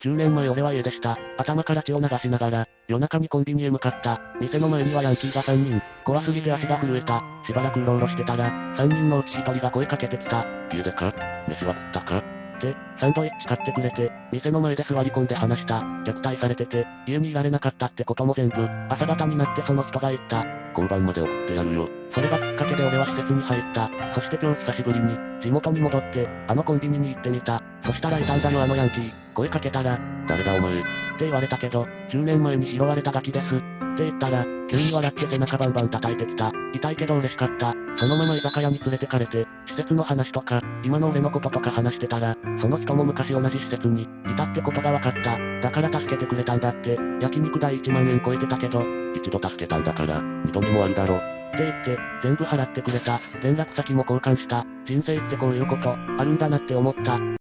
10年前俺は家でした。頭から血を流しながら、夜中にコンビニへ向かった。店の前にはヤンキーが3人。怖すぎて足が震えた。しばらくうろうろしてたら、3人のうち1人が声かけてきた。家でか？飯は食ったか？で、サンドイッチ買ってくれて、店の前で座り込んで話した。虐待されてて、家にいられなかったってことも全部、朝方になってその人が言った。交番まで送ってやるよ。それがきっかけで俺は施設に入った。そして今日久しぶりに、地元に戻って、あのコンビニに行ってみた。そしたらいたんだよあのヤンキー。声かけたら、誰だお前。って言われたけど、10年前に拾われたガキです。って言ったら、急に笑って背中バンバン叩いてきた。痛いけど嬉しかった。そのまま居酒屋に連れてかれて、施設の話とか、今の俺のこととか話してたら、その人も昔同じ施設に、いたってことが分かった。だから助けてくれたんだって。焼肉代1万円超えてたけど、一度助けたんだから、二度目もあるだろ。って言って、全部払ってくれた。連絡先も交換した。人生ってこういうこと、あるんだなって思った。